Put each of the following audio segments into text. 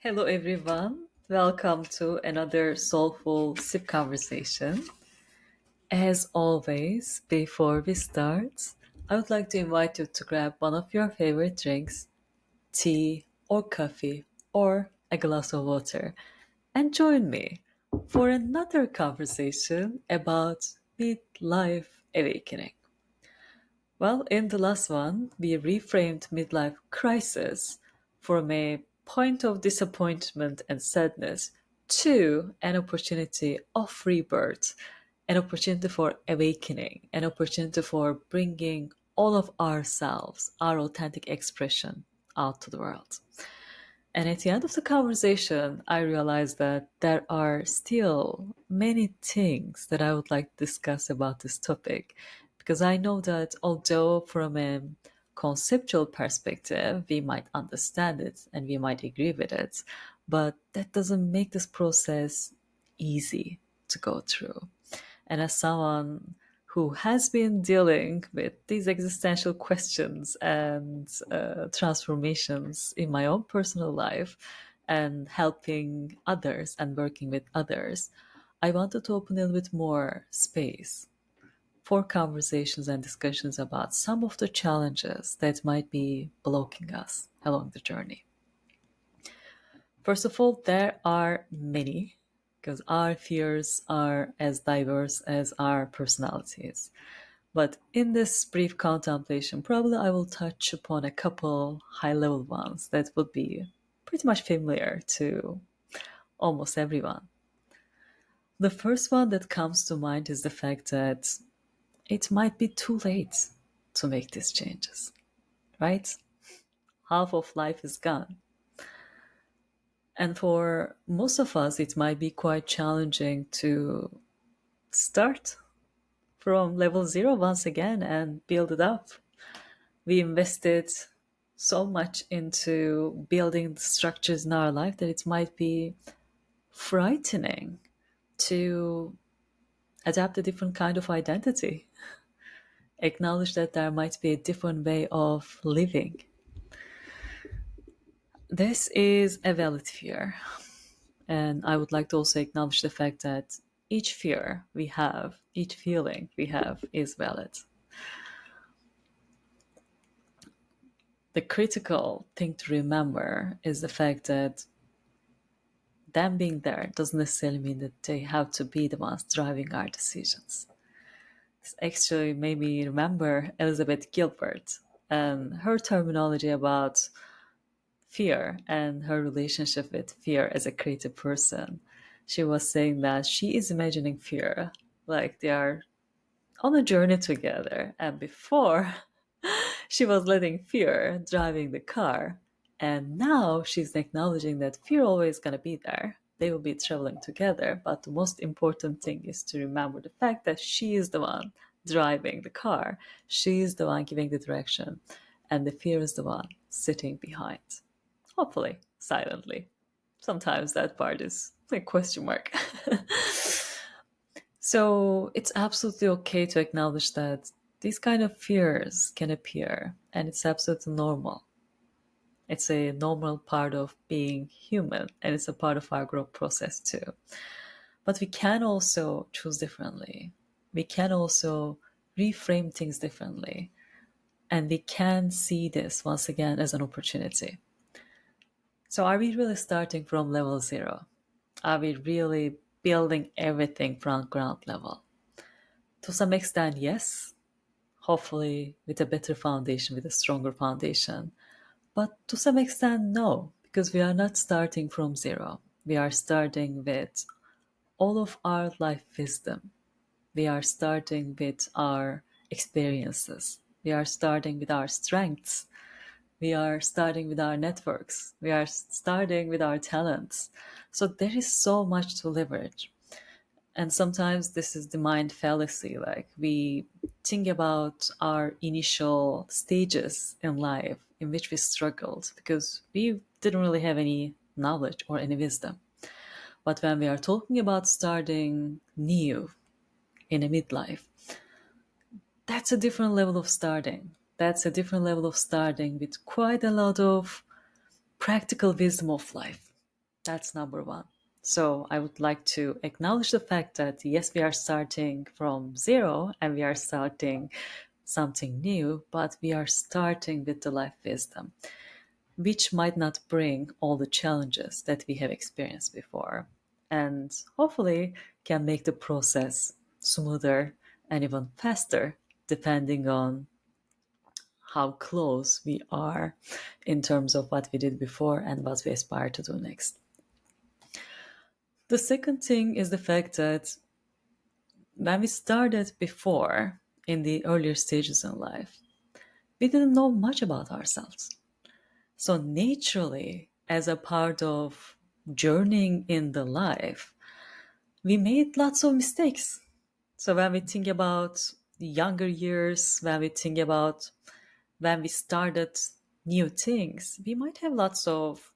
Hello, everyone. Welcome to another soulful sip conversation. As always, before we start, I would like to invite you to grab one of your favorite drinks, tea or coffee, or a glass of water, and join me for another conversation about midlife awakening. Well, in the last one, we reframed midlife crisis from a point of disappointment and sadness to an opportunity of rebirth, an opportunity for awakening, an opportunity for bringing all of ourselves, our authentic expression out to the world. And at the end of the conversation, I realized that there are still many things that I would like to discuss about this topic. Because I know that although from a conceptual perspective, we might understand it and we might agree with it, but that doesn't make this process easy to go through. And as someone who has been dealing with these existential questions and transformations in my own personal life and helping others and working with others, I wanted to open a little bit more space for conversations and discussions about some of the challenges that might be blocking us along the journey. First of all, there are many because our fears are as diverse as our personalities. But in this brief contemplation, probably I will touch upon a couple high level ones that would be pretty much familiar to almost everyone. The first one that comes to mind is the fact that it might be too late to make these changes, right? Half of life is gone. And for most of us, it might be quite challenging to start from level zero once again and build it up. We invested so much into building the structures in our life that it might be frightening to adapt a different kind of identity. Acknowledge that there might be a different way of living. This is a valid fear. And I would like to also acknowledge the fact that each fear we have, each feeling we have is valid. The critical thing to remember is the fact that them being there doesn't necessarily mean that they have to be the ones driving our decisions. This actually made me remember Elizabeth Gilbert and her terminology about fear and her relationship with fear as a creative person. She was saying that she is imagining fear like they are on a journey together, and before she was letting fear driving the car, and now she's acknowledging that fear always going to be there. They will be traveling together, but the most important thing is to remember the fact that she is the one driving the car. She is the one giving the direction, and the fear is the one sitting behind. Hopefully, silently. Sometimes that part is a question mark. So it's absolutely okay to acknowledge that these kind of fears can appear, and it's absolutely normal. It's a normal part of being human, and it's a part of our growth process too. But we can also choose differently. We can also reframe things differently. And we can see this once again as an opportunity. So, are we really starting from level zero? Are we really building everything from ground level? To some extent, yes. Hopefully, with a better foundation, with a stronger foundation. But to some extent, no, because we are not starting from zero. We are starting with all of our life wisdom. We are starting with our experiences. We are starting with our strengths. We are starting with our networks. We are starting with our talents. So there is so much to leverage. And sometimes this is the mind fallacy. Like we think about our initial stages in life in which we struggled because we didn't really have any knowledge or any wisdom. But when we are talking about starting new in a midlife, that's a different level of starting. That's a different level of starting with quite a lot of practical wisdom of life. That's number one. So I would like to acknowledge the fact that yes, we are starting from zero and we are starting something new, but we are starting with the life wisdom, which might not bring all the challenges that we have experienced before, and hopefully can make the process smoother and even faster, depending on how close we are in terms of what we did before and what we aspire to do next. The second thing is the fact that when we started before in the earlier stages in life, we didn't know much about ourselves. So, naturally, as a part of journeying in the life, we made lots of mistakes. So, when we think about the younger years, when we think about when we started new things, we might have lots of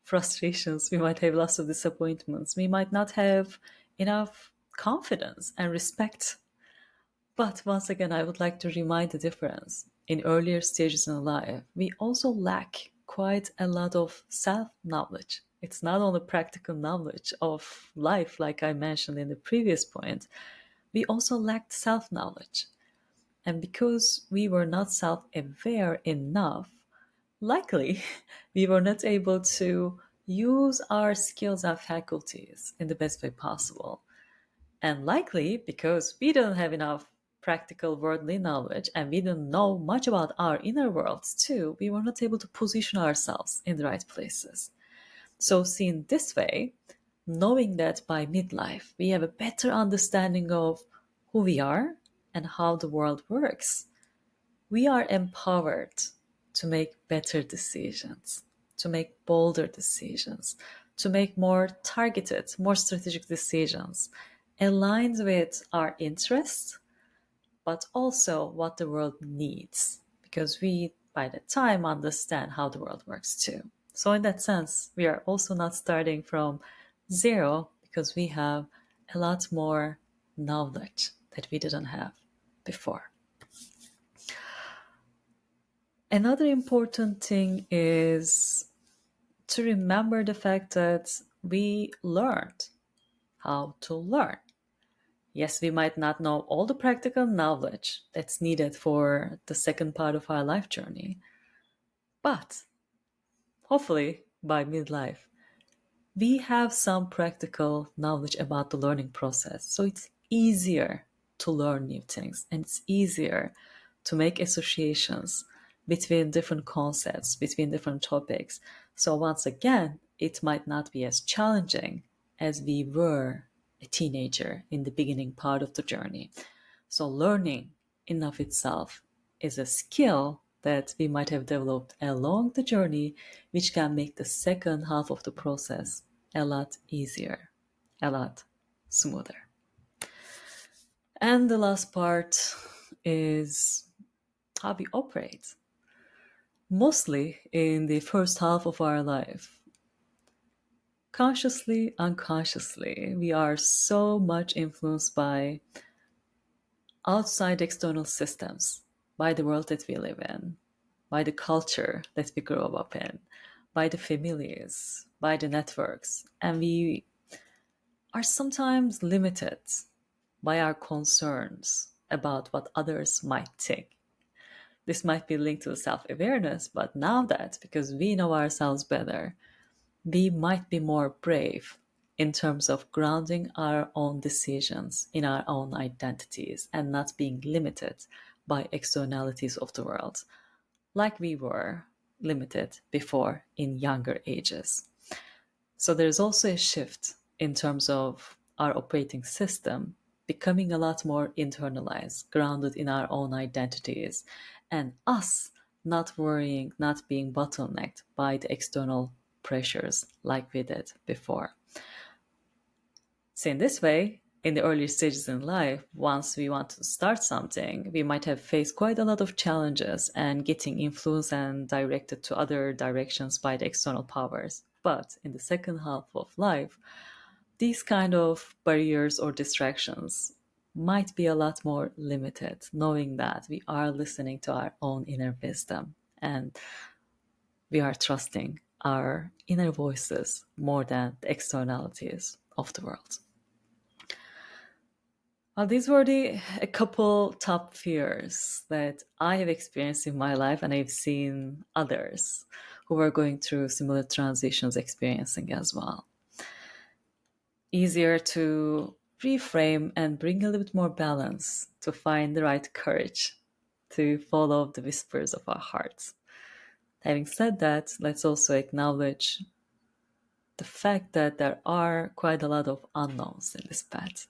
frustrations, we might have lots of disappointments, we might not have enough confidence and respect. But once again, I would like to remind the difference. In earlier stages in life, we also lack quite a lot of self knowledge. It's not only practical knowledge of life, like I mentioned in the previous point, we also lacked self knowledge. And because we were not self aware enough, likely we were not able to use our skills and faculties in the best way possible. And likely because we didn't have enough practical worldly knowledge and we didn't know much about our inner worlds too, we were not able to position ourselves in the right places. So, seen this way, knowing that by midlife we have a better understanding of who we are and how the world works, we are empowered to make better decisions, to make bolder decisions, to make more targeted, more strategic decisions, aligned with our interests, but also what the world needs, because we, by the time, understand how the world works too. So, in that sense, we are also not starting from zero because we have a lot more knowledge that we didn't have before. Another important thing is to remember the fact that we learned how to learn. Yes, we might not know all the practical knowledge that's needed for the second part of our life journey, but hopefully by midlife, we have some practical knowledge about the learning process. So it's easier to learn new things and it's easier to make associations between different concepts, between different topics. So once again, it might not be as challenging as we were a teenager in the beginning part of the journey. So learning in of itself is a skill that we might have developed along the journey, which can make the second half of the process a lot easier, a lot smoother. And the last part is how we operate. Mostly in the first half of our life, consciously, unconsciously, we are so much influenced by outside external systems, by the world that we live in, by the culture that we grow up in, by the families, by the networks. And we are sometimes limited by our concerns about what others might think. This might be linked to self awareness, but now that because we know ourselves better, we might be more brave in terms of grounding our own decisions in our own identities and not being limited by externalities of the world, like we were limited before in younger ages. So there's also a shift in terms of our operating system becoming a lot more internalized, grounded in our own identities, and us not worrying, not being bottlenecked by the external pressures like we did before. So, in this way, in the early stages in life, once we want to start something, we might have faced quite a lot of challenges and getting influenced and directed to other directions by the external powers. But in the second half of life, these kind of barriers or distractions might be a lot more limited, knowing that we are listening to our own inner wisdom and we are trusting our inner voices more than the externalities of the world. Well, these were a couple top fears that I have experienced in my life, and I've seen others who were going through similar transitions experiencing as well. Easier to reframe and bring a little bit more balance to find the right courage to follow the whispers of our hearts. Having said that, let's also acknowledge the fact that there are quite a lot of unknowns in this path.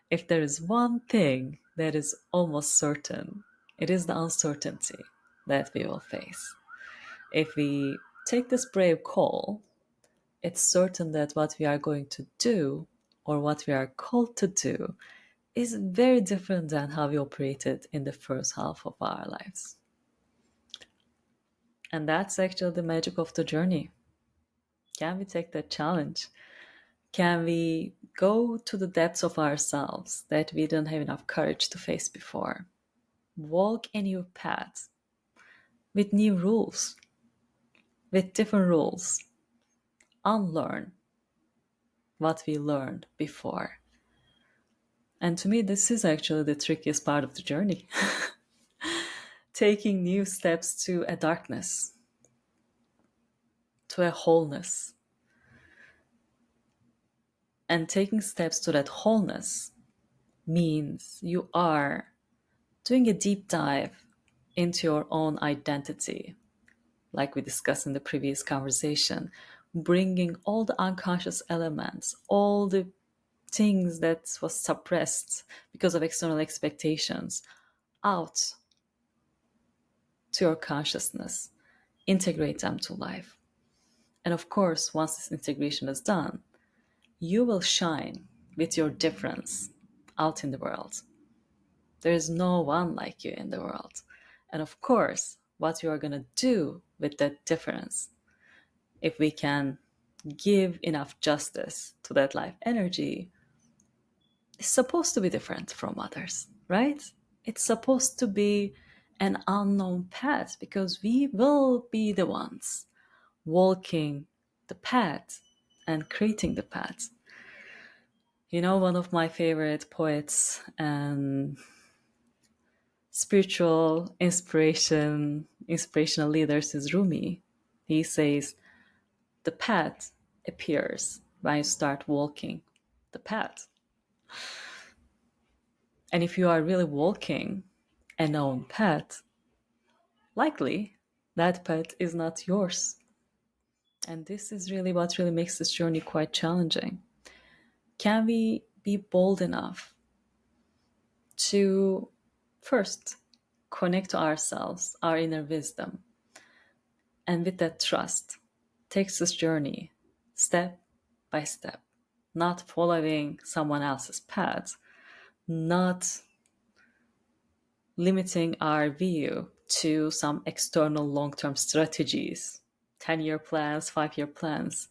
If there is one thing that is almost certain, it is the uncertainty that we will face. If we take this brave call, it's certain that what we are going to do or what we are called to do is very different than how we operated in the first half of our lives. And that's actually the magic of the journey. Can we take that challenge? Can we go to the depths of ourselves that we didn't have enough courage to face before? Walk a new path with new rules, with different rules. Unlearn what we learned before. And to me, this is actually the trickiest part of the journey. Taking new steps to a darkness, to a wholeness. And taking steps to that wholeness means you are doing a deep dive into your own identity, like we discussed in the previous conversation, bringing all the unconscious elements, all the things that was suppressed because of external expectations out to your consciousness, integrate them to life. And of course, once this integration is done, you will shine with your difference out in the world. There is no one like you in the world. And of course, what you are going to do with that difference, if we can give enough justice to that life energy, is supposed to be different from others, right? It's supposed to be an unknown path because we will be the ones walking the path and creating the path. You know, one of my favorite poets and spiritual inspirational leaders is Rumi. He says, the path appears when you start walking the path. And if you are really walking a known path, likely that path is not yours. And this is really what really makes this journey quite challenging. Can we be bold enough to first connect to ourselves, our inner wisdom, and with that trust, takes this journey step by step, not following someone else's path, not limiting our view to some external long-term strategies, 10-year plans, 5-year plans,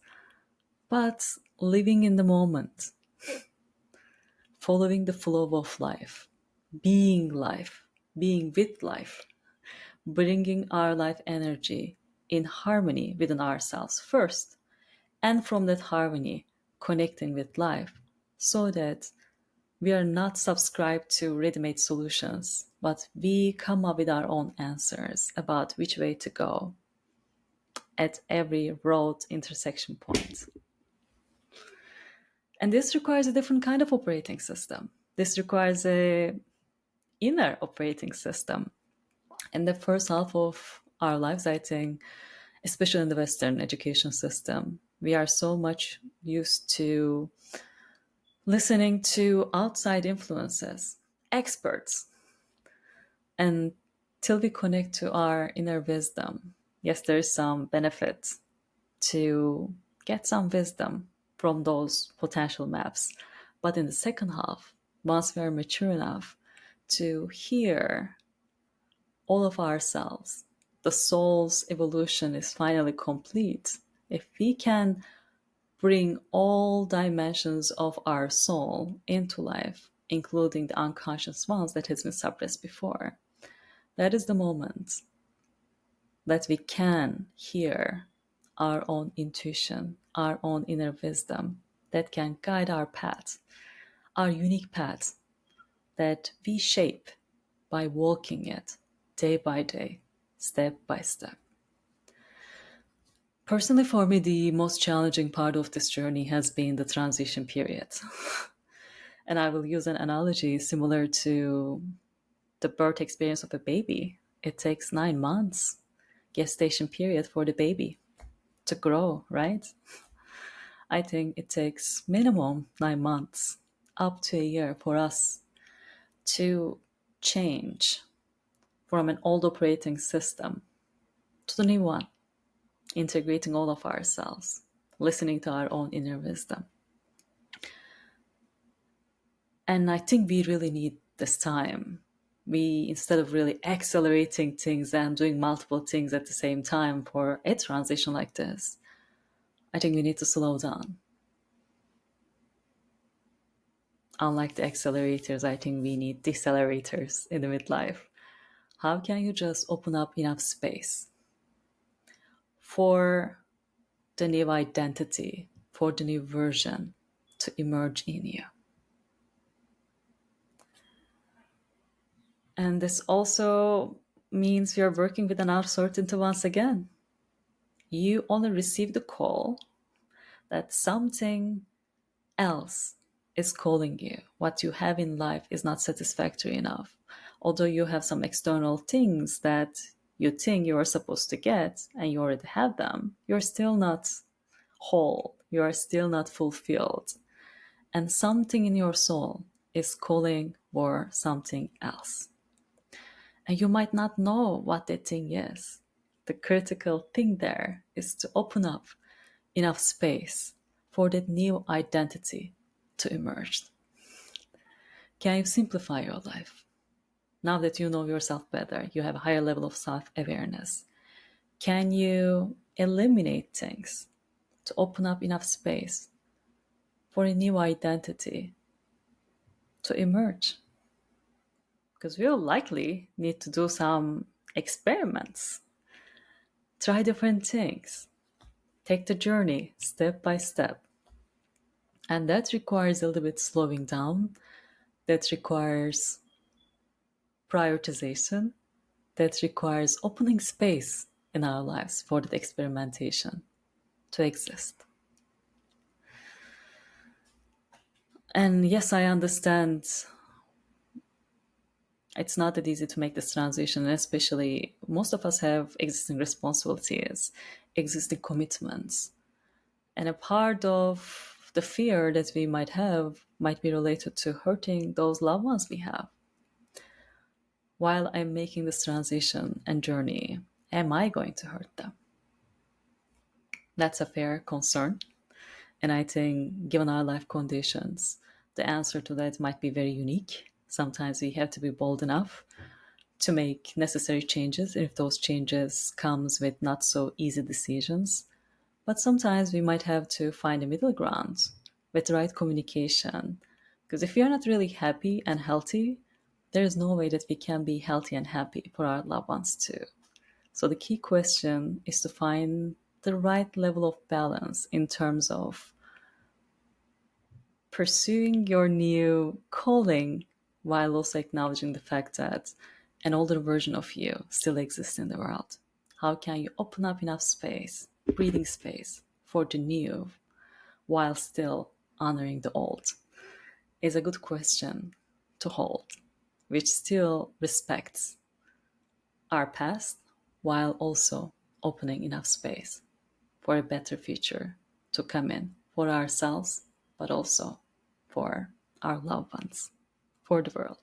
but living in the moment, following the flow of life, being with life, bringing our life energy in harmony within ourselves first, and from that harmony, connecting with life so that we are not subscribed to ready-made solutions, but we come up with our own answers about which way to go at every road intersection point. And this requires a different kind of operating system. This requires a inner operating system. In the first half of our lives, I think, especially in the Western education system, we are so much used to listening to outside influences, experts, and till we connect to our inner wisdom. Yes, there is some benefit to get some wisdom from those potential maps. But in the second half, once we are mature enough to hear all of ourselves, the soul's evolution is finally complete. If we can bring all dimensions of our soul into life, including the unconscious ones that has been suppressed before, that is the moment that we can hear our own intuition, our own inner wisdom that can guide our path, our unique path that we shape by walking it day by day, step by step. Personally, for me, the most challenging part of this journey has been the transition period. And I will use an analogy similar to the birth experience of a baby. It takes 9 months gestation period for the baby to grow, right? I think it takes minimum 9 months, up to a year for us to change from an old operating system to the new one, integrating all of ourselves, listening to our own inner wisdom. And I think we really need this time. We, instead of really accelerating things and doing multiple things at the same time for a transition like this, I think we need to slow down. Unlike the accelerators, I think we need decelerators in the midlife. How can you just open up enough space for the new identity, for the new version to emerge in you? And this also means you're working with an uncertainty once again. You only receive the call that something else is calling you. What you have in life is not satisfactory enough. Although you have some external things that you think you are supposed to get and you already have them, you're still not whole. You are still not fulfilled. And something in your soul is calling for something else. And you might not know what that thing is. The critical thing there is to open up enough space for that new identity to emerge. Can you simplify your life? Now that you know yourself better, you have a higher level of self-awareness. Can you eliminate things to open up enough space for a new identity to emerge? Because we'll likely need to do some experiments, try different things, take the journey step by step. And that requires a little bit slowing down, that requires prioritization, that requires opening space in our lives for that experimentation to exist. And yes, I understand it's not that easy to make this transition, and especially most of us have existing responsibilities, existing commitments. And a part of the fear that we might have might be related to hurting those loved ones we have. While I'm making this transition and journey, am I going to hurt them? That's a fair concern. And I think, given our life conditions, the answer to that might be very unique. Sometimes we have to be bold enough to make necessary changes, if those changes comes with not so easy decisions. But sometimes we might have to find a middle ground with the right communication. Because if we are not really happy and healthy, there is no way that we can be healthy and happy for our loved ones too. So the key question is to find the right level of balance in terms of pursuing your new calling while also acknowledging the fact that an older version of you still exists in the world. How can you open up enough space, breathing space for the new while still honoring the old? Is a good question to hold, which still respects our past while also opening enough space for a better future to come in for ourselves, but also for our loved ones, for the world.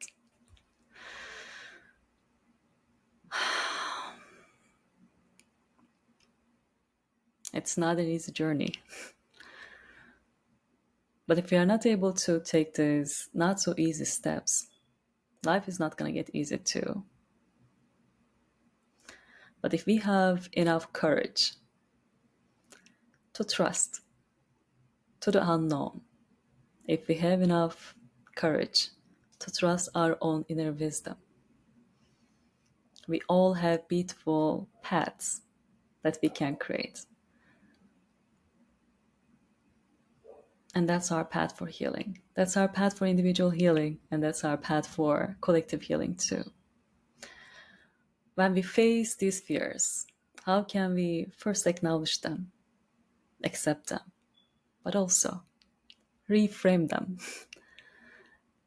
It's not an easy journey. But if we are not able to take these not so easy steps, life is not going to get easy too. But if we have enough courage to trust to the unknown, if we have enough courage to trust our own inner wisdom, we all have beautiful paths that we can create. And that's our path for healing. That's our path for individual healing, and that's our path for collective healing too. When we face these fears, how can we first acknowledge them, accept them, but also reframe them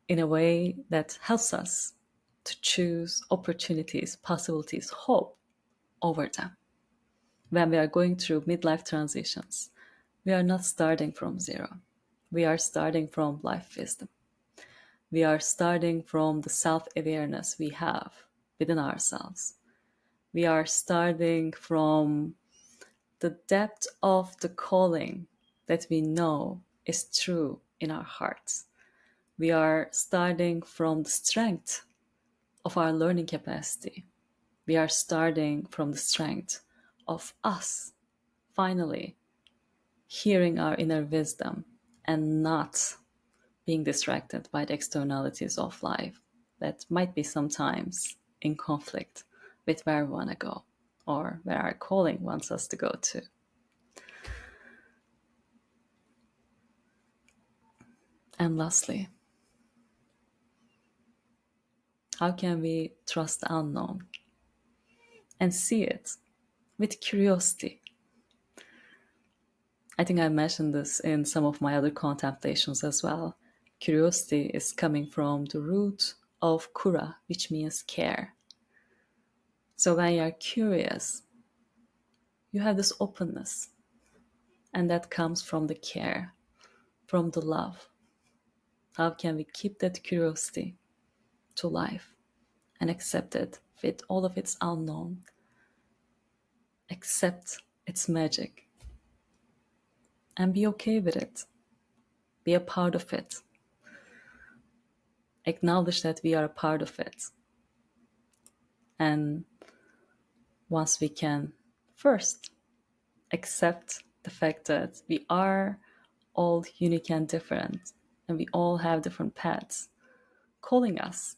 in a way that helps us to choose opportunities, possibilities, hope over them? When we are going through midlife transitions, we are not starting from zero. We are starting from life wisdom. We are starting from the self awareness we have within ourselves. We are starting from the depth of the calling that we know is true in our hearts. We are starting from the strength of our learning capacity. We are starting from the strength of us finally hearing our inner wisdom and not being distracted by the externalities of life that might be sometimes in conflict with where we want to go or where our calling wants us to go to. And lastly, how can we trust the unknown and see it with curiosity? I think I mentioned this in some of my other contemplations as well. Curiosity is coming from the root of kura, which means care. So when you're curious, you have this openness, and that comes from the care, from the love. How can we keep that curiosity to life and accept it with all of its unknown? Accept its magic and be okay with it. Be a part of it. Acknowledge that we are a part of it. And once we can first accept the fact that we are all unique and different, and we all have different paths calling us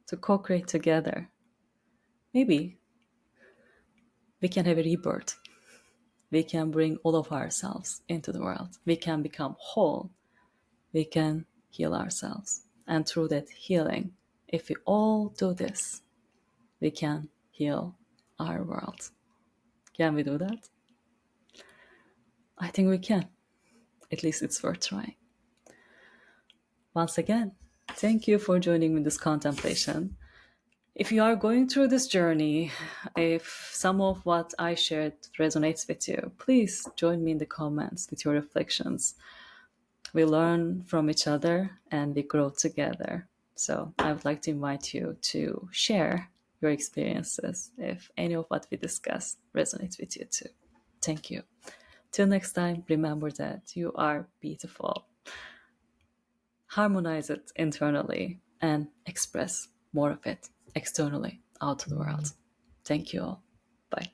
to co-create together, maybe we can have a rebirth. We can bring all of ourselves into the world. We can become whole. We can heal ourselves. And through that healing, if we all do this, we can heal our world. Can we do that? I think we can. At least it's worth trying. Once again, thank you for joining me in this contemplation. If you are going through this journey, if some of what I shared resonates with you, please join me in the comments with your reflections. We learn from each other and we grow together. So I would like to invite you to share your experiences if any of what we discussed resonates with you too. Thank you. Till next time, remember that you are beautiful. Harmonize it internally and express more of it externally out to the world. Thank you all. Bye.